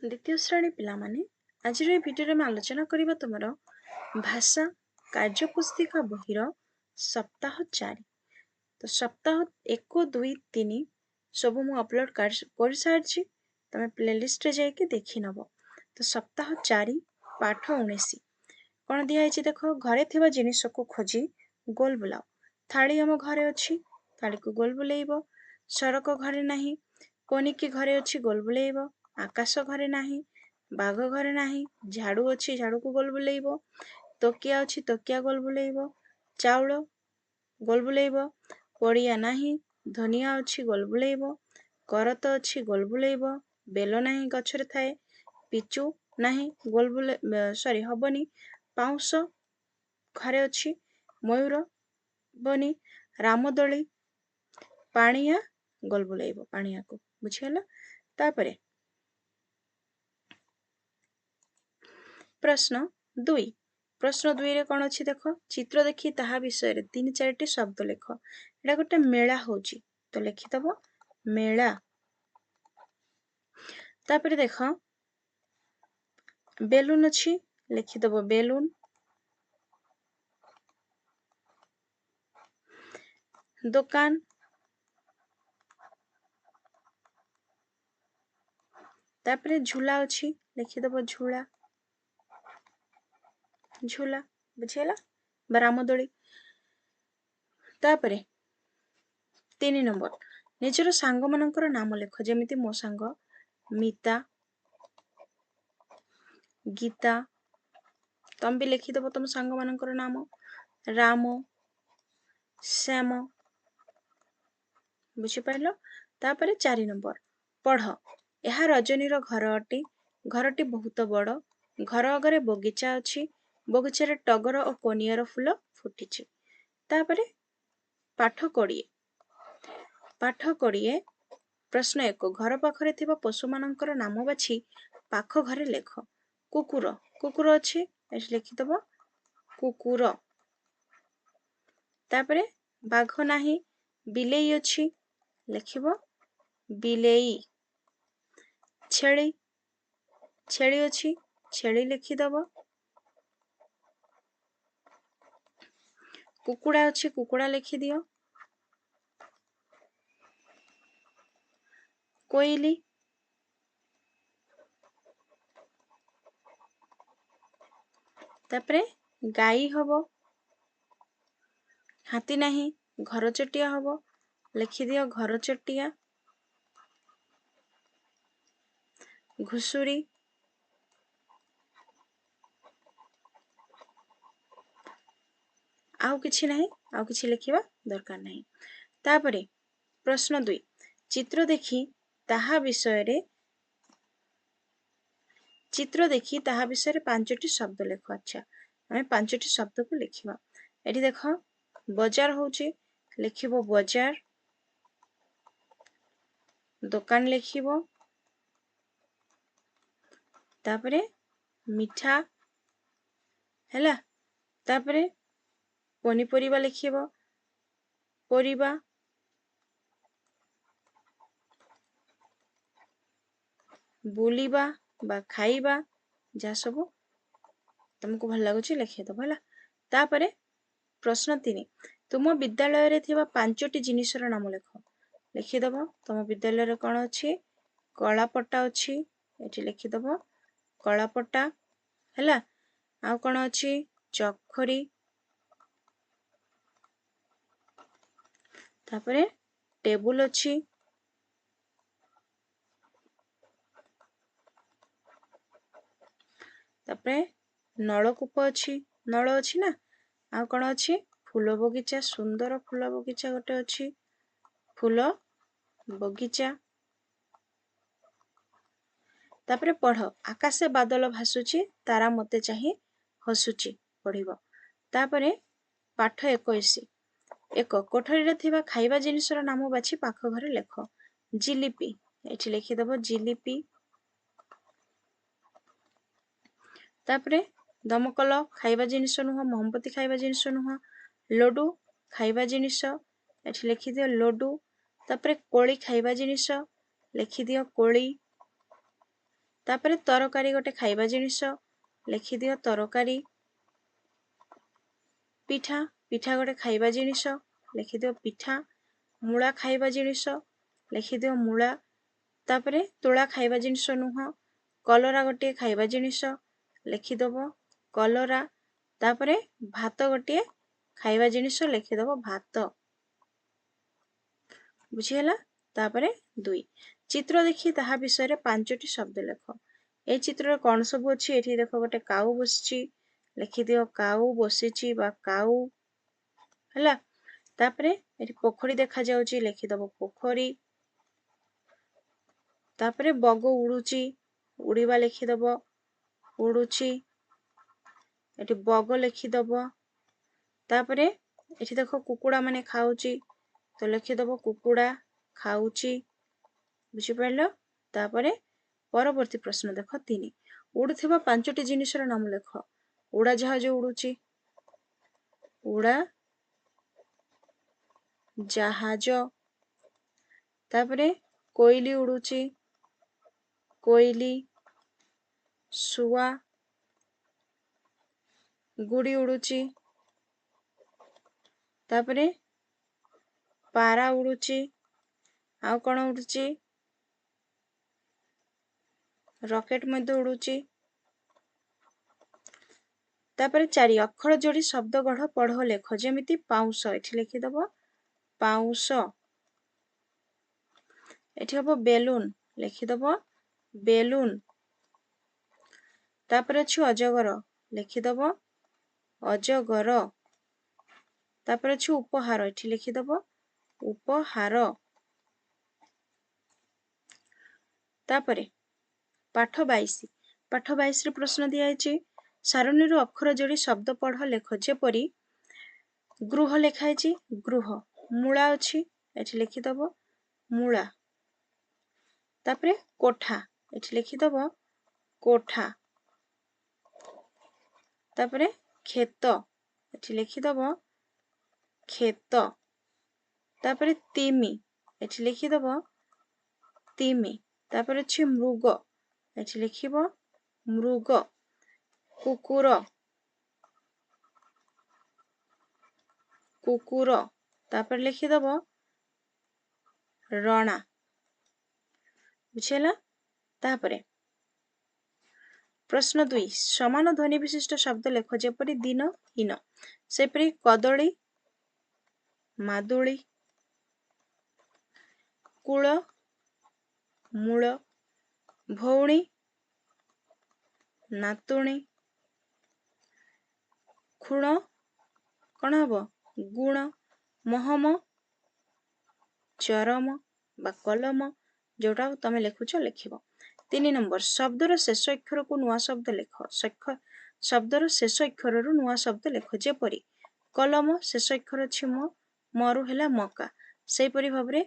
द्वितीय श्रेणी पिला माने आज भिडियो में आलोचना करबा तुमर भाषा कार्यपुस्तिका बहिर सप्ताह 4। तो सप्ताह 1 2 3 सब मु अपलोड कर सारी तमे प्लेलिस्ट रे जाके देखि नब। तो सप्ताह 4 पाठ 19 कौन दिखाई देख घरे थिबा जिनिस को खोजी गोल बुलाओ। थाली आम घरे अच्छी थाली को गोल बुलेइब। सरक घरे नहीं पनिकी घरे अच्छी गोल बुलेइब। आकाश घरे नहीं बाघ घरे नहीं झाड़ू अच्छी झाड़ू को गोल बुलेइब। तकिया अच्छी तकिया गोल बुलेइब। चाउल गोल बुलेइब। पड़िया नहीं धनिया अच्छी गोल बुलेइब। करत अच्छी गोल बुलेइब। बेल नहीं गछरे थाए पिचू नहीं गोल बुले सॉरी हबनी। पाउस घरे अच्छी मयूर बनी रामदोली पानिया गोल बुलेइब पानिया को बुझीगला। तापरे प्रश्न 2 प्रश्न 2 रे कौन अच्छी देख चित्र देखी ताहा विषय रे 3-4 शब्द लेख। एटा गोटे मेला होची तो लिखिदब मेला। तापरे देख बेलून अच्छी लिखिदब बेलून। दुकान तापरे झूला अच्छी लिखिदब झूला झूला बुझीगला रामदोली। तापरे 3 नंबर निजर सांग मानकर नाम लेख जेमिति मो सांग मिता गीता। तम भी लिखिदब तुम सांग मानकर नाम राम श्याम बुझीपार। तापरे 4 नंबर पढ़ यह रजनीर घर अटे घरटी बहुत बड़ घर अगरे बगीचा अच्छी बगीचार टगर और कनियर फूल फुटी। तापरे पाठ 20 प्रश्न 1 घर पाखरे थिबा पशु मानकर नाम बाछि पाख घरे लेख। कुकुर कुकुर अच्छी एठी लिखिदब कुकुर। तापरे बाघ नाही बिलेई अच्छी लिखिब बिलेई। छेली छेली अच्छी छेली लिखिदब। कुकुड़ा अच्छी कुकुड़ा लिखिदियो। कोइली तापरे गाई हबो। हाथी नहीं घर चटिया हबो लिखिदियो घर चटिया। घुसुरी आउ किछि नहीं आउ किछि लिखिबा दरकार नहीं। तापरे प्रश्न 2 चित्र देखी ताहा विषय रे चित्र देखी ताहा विषय रे 5टी शब्द लेख। अच्छा हमें 5टी शब्द को लिखिबा। एठी देख बाजार होची लिखिबो बाजार। दुकान लिखिबो। तापरे मिठा हैला। तापरे पनीपरिबा लिखिबो परिबा। बुलिबा बा खाइबा जा सब तुमको भल लगुच लिखि दब है। तापरे प्रश्न 3 तुम विद्यालय रे थिबा 5टी जिनिसर नाम लेख। लिखिदब तुम विद्यालय रे कौन अच्छी कलापटा अच्छी एठी लिखिदब कलापटा हैला। आउ कौन अच्छी चखरी। तापरे टेबुल अच्छी। तापरे नलकूप अच्छी नल अच्छी ना। आ कौन अच्छी फूल बगीचा सुंदर फूल बगीचा गोटे अच्छी फूल बगीचा। तापरे पढ़ आकाशे बादल भासुची तारा मते चाहि हसुची पढ़िब। तापरे पाठ 21 1 कोठरी रे थिबा खाइबा जिनिसर नाम बाछि पाख घरे लेख। जिलिपी एठी लिखिदब जिलिपी। तापरे दमकल खाइबा जिनिस नुह मोमबत्ती खाइबा जिनिस नुह। लड्डू खाइबा जिनिस एठी लिखिदियो लड्डू। तापरे कोली खाइबा जिनिस लिखिदियो कोली। तापरे तरकारी गोटे खाइबा जिनिस लिखिदियो तरकारी। पिठा पिठा गोटे खाइबा जिनिस लिखिदियो पिठा। मूला खाइबा जिनिस लिखिदियो मूला। तापरे तुला खाइबा जिनिस नुह। कलरा गोटे खाइबा जिनिस लिखिदब कलरा। तापरे भात गोटे खाइबा जिनिस लिखिदब भात। बुझीगला। तापरे 2 चित्र देखि ताहा विषय 5टी शब्द लेख। ए चित्र कौन सब अच्छी एठी देख गोटे काऊ बसची लिखिदियो काऊ बसिची बा काऊ हला। तापरे एठी पोखरी देखा जाउची लिखिदब पोखरी। तापरे बग उड़ुची उड़ीबा लिखिदब उड़ुची। एठी बग लिखिदब। तापरे एठी देखो कुकुड़ा माने खाउची तो लिखिदब कुकुड़ा खाउची। बुझी पाइलो। तापरे परवर्ती प्रश्न देख 3 उड़ुथिबा 5टी जिनिसर नाम लेख। उड़ा जहाज उड़ुची उड़ा जहाज। तापरे कोइली उड़ुची कोइली। सुआ गुड़ी उड़ुची। तापरे पारा उड़ुची। आउ कौन उड़ुची रॉकेट मध्य उड़ुची। तापरे 4 अक्षर जोड़ी शब्द गढ़ पढ़ लेख जेमिति पाउंस एठी लिखिदब पाउंस। एठी हबो बेलून लिखिदब बेलून। तापरे अछि अजगर लिखिदब अजगर। तापरे अछि उपहार एठी लिखिदब उपहार। तापरे पाठ 22 पाठ 22 रे प्रश्न दिया अछि सारणी रो अक्षर जोड़ी शब्द पढ़ लेख जेपरि गृह लेखा अछि गृह। मूला अछि एठी लिखिदब मूला। तापरे कोठा एठी लिखिदब कोठा। तापरे खेत एठी लिखिदब खेत। तापरे तिमी एठी लिखिदब तिमी। तापरे अछि मृग एठी लिखिब मृग। कुकुर कुकुर। तापरे लिखिदब रणा। बुझेला। तापरे प्रश्न 2 समान ध्वनि विशिष्ट शब्द लेख जेपरि दिन हीन सेपरि कदली मादुली कूल मूल भौणी नातुणी खुण कौन हबो गुण महम चरम बा कलम जोटा तमे लिखुछ लिखिब। 3 नंबर शब्दर शेष अक्षर को नुआ शब्द लेख। शब्दर शेष अक्षर रु नुआ शब्द लेख जेपरि कलम शेष अक्षर अछि म मरु हैला मका। सेहि परि भाबरे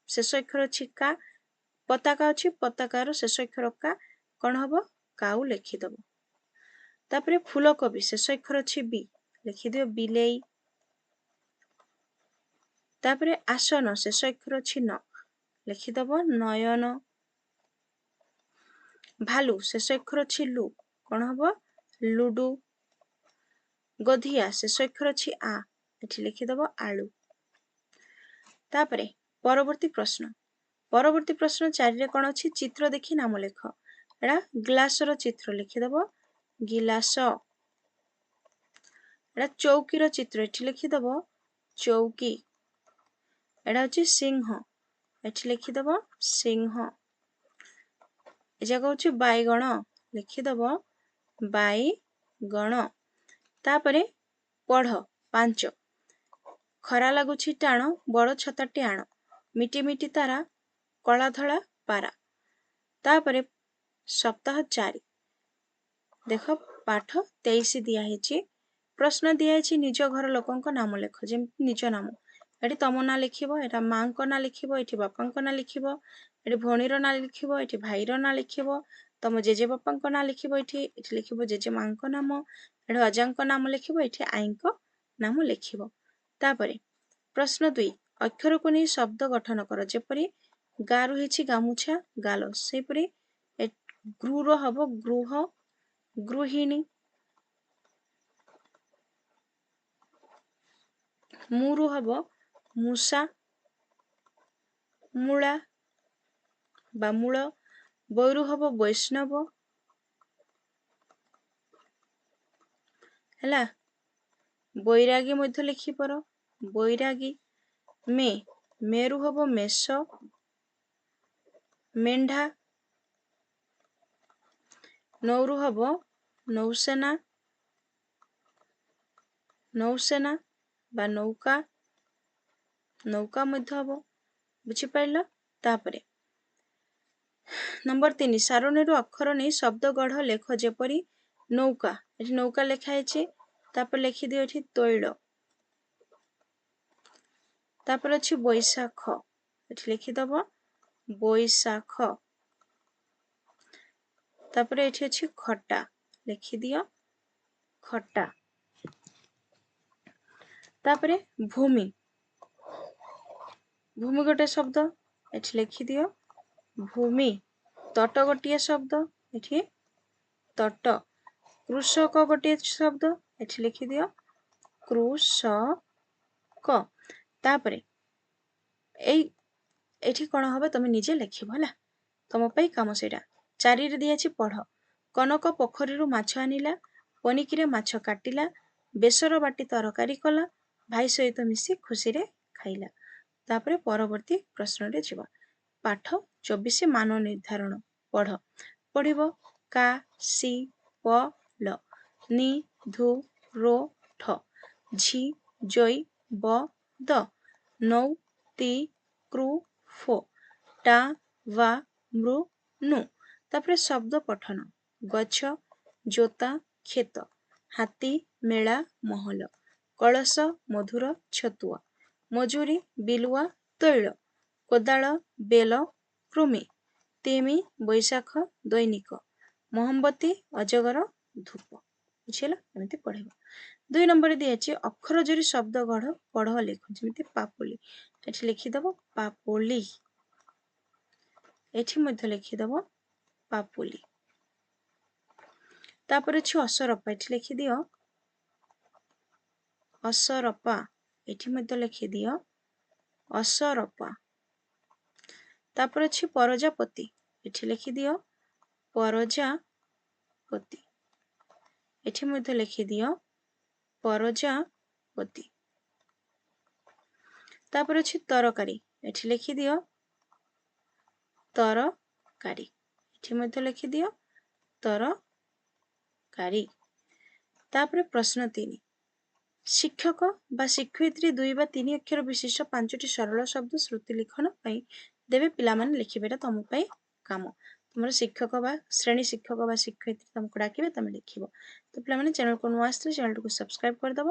शेष अक्षर अछि का। पताका अछि पताकार शेष अक्षर का कौन हबो काऊ लिखिदब। तापरे फूलकोबी शेष अक्षर अछि बी लिखिदियो बिलेई। तापरे आसन शेष अक्षर अछि न लिखिदब नयन। भालू शेष अक्षर अछि लु कौन हबो लुडू। गधिया शेष अक्षर अछि आ एठी लिखिदब आलू। तापरे परवर्ती प्रश्न 4 रे कौन अछि चित्र देखि नाम लेख। एडा ग्लास रो चित्र लिखिदब गिलास। एडा चौकी रो चित्र एठी लिखिदब चौकी। एडा अछि सिंह एठी लिखिदब सिंह। ए जगह अछि बाईगण लिखिदब बाईगण। तापरे पढ़ 5 खरा लागुछि टाण बड़ छताटी आण मिटी मिटी तारा कला धला पारा। तापरे सप्ताह 4 देख पाठ 23 दिया हेछि प्रश्न दिया हेछि निज घर लोकंक नाम लेख जेमि निज नाम। एठी तम ना लिखिबो एटा मांक ना लिखिबो एठी बापांक ना लिखिबो एठी भणीर ना लिखिबो एठी भाईर ना लिखिबो तम जेजे बापांक ना लिखिबो एठी लिखिबो जेजे मांक नाम एठी अजांक नाम लिखिबो एठी आईंक नाम लिखिबो। तापरे प्रश्न 2 अक्षर को नै शब्द गठन कर जेपरि गारु हेछि गामुछा गालो सेपरि ଗ୍ରୁର ହବ ଗୃହ ଗୃହିଣୀ। ମୁରୁ ହବ ମୂଷା ମୂଳା ବା ମୂଳ। ବୈରୁ ହବ ବୈଷ୍ଣବ ହେଲା। ବୈରାଗୀ ମଧ୍ୟ ଲେଖିପାର ବୈରାଗୀ। ମେରୁ ହବ ମେଷ ମେଣ୍ଢା। ନୌରୁ ହବ ନୌସେନା ନୌସେନା ବା ନୌକା ନୌକା ମଧ୍ୟ ହବ। ବୁଝିପାରିଲ। ତାପରେ ନମ୍ବର 3 ସାରଣୀରୁ ଅକ୍ଷର ନେଇ ଶବ୍ଦ ଗଢ଼ ଲେଖ। ଯେପରି ନୌକା, ଏଠି ନୌକା ଲେଖା ହେଇଛି, ତାପରେ ଲେଖିଦିଅ ଏଠି ତୈଳ। ତାପରେ ଅଛି ବୈଶାଖ, ଏଠି ଲେଖିଦବ ବୈଶାଖ। ତାପରେ ଏଠି ଅଛି ଖଟା, ଲେଖିଦିଅ ଖଟା। ତାପରେ ଭୂମି, ଭୂମି ଗୋଟେ ଶବ୍ଦ, ଏଠି ଲେଖିଦିଅ ଭୂମି। ତଟ ଗୋଟିଏ ଶବ୍ଦ, ଏଠି ତଟ। କୃଷକ ଗୋଟିଏ ଶବ୍ଦ, ଏଠି ଲେଖିଦିଅ କୃଷକ। ତାପରେ ଏଠି କଣ ହବ ତମେ ନିଜେ ଲେଖିବ ହେଲା, ତମ ପାଇଁ କାମ ସେଇଟା। 4ରେ ଦିଆଯାଇଛି ପଢ। କନକ ପୋଖରୀରୁ ମାଛ ଆଣିଲା, ପନିକିରେ ମାଛ କାଟିଲା, ବେସର ବାଟି ତରକାରୀ କଲା, ଭାଇ ସହିତ ମିଶି ଖୁସିରେ ଖାଇଲା। ତାପରେ ପରବର୍ତ୍ତୀ ପ୍ରଶ୍ନରେ ଯିବା। ପାଠ 24 ମାନ ନିର୍ଦ୍ଧାରଣ ପଢ। ପଢିବ କା ସି ପ ଲ ନି ଧୁ ରୋ ଠ ଝି ଜଇ ବ ଦ ନୌ ତି କ୍ରୁ ଫୋ ଟା ବା ମୃ ନୁ। ତାପରେ ଶବ୍ଦ ପଠନ। ଗଛ ଜୋତା କ୍ଷେତ, ହାତୀ ମେଳା ମହଲ, କଳସ ମଧୁର ଛତୁଆ, ମଜୁରୀ ବିଲୁଆ ତୈଳ, କୋଦାଳ ବେଲ କୃମି, ତିମି ବୈଶାଖ ଦୈନିକ, ମହମବତୀ ଅଜଗର ଧୂପ। ବୁଝିଲା, ଏମିତି ପଢିବ। 2 ନମ୍ବରରେ ଦିଆଯାଇଛି ଅକ୍ଷର ଯୋରି ଶବ୍ଦ ଗଢ଼ ପଢ ଲେଖ। ଯେମିତି ପାପୁଲି, ଏଠି ଲେଖିଦବ ପାପୁଲି, ଏଠି ମଧ୍ୟ ଲେଖିଦବ ପାପୁଲି। ତାପରେ ଅଛି ଅସରପା, ଏଠି ଲେଖିଦିଅ ଅସରପା, ଏଠି ମଧ୍ୟ ଲେଖିଦିଅ ଅସରପା। ତାପରେ ଅଛି ପରଜାପତି, ଏଠି ଲେଖିଦିଅ ପରଜାପତି, ଏଠି ମଧ୍ୟ ଲେଖିଦିଅ ପରଜାପତି। ତାପରେ ଅଛି ତରକାରୀ, ଏଠି ଲେଖିଦିଅ ତରକାରୀ, ଏଠି ମଧ୍ୟ ଲେଖିଦିଅ ତରକାରୀ। ତାପରେ ପ୍ରଶ୍ନ 3 ଶିକ୍ଷକ ବା ଶିକ୍ଷୟିତ୍ରୀ 2 ବା 3 ଅକ୍ଷର ବିଶିଷ୍ଟ 5ଟି ସରଳ ଶବ୍ଦ ଶ୍ରୁତି ଲିଖନ ପାଇଁ ଦେବେ। ପିଲାମାନେ ଲେଖିବେ, ଏଟା ତମ ପାଇଁ କାମ। ତୁମର ଶିକ୍ଷକ ବା ଶ୍ରେଣୀ ଶିକ୍ଷକ ବା ଶିକ୍ଷୟିତ୍ରୀ ତମକୁ ଡାକିବେ, ତମେ ଲେଖିବ। ତ ପିଲାମାନେ ଚ୍ୟାନେଲକୁ ନୂଆ ଆସିଥିଲେ ଚ୍ୟାନେଲଟିକୁ ସବସ୍କ୍ରାଇବ କରିଦବ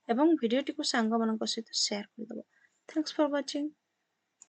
ଏବଂ ଭିଡ଼ିଓଟିକୁ ସାଙ୍ଗମାନଙ୍କ ସହିତ ସେୟାର କରିଦବ। ଥ୍ୟାଙ୍କ୍ସ ଫର ୱାଚିଂ।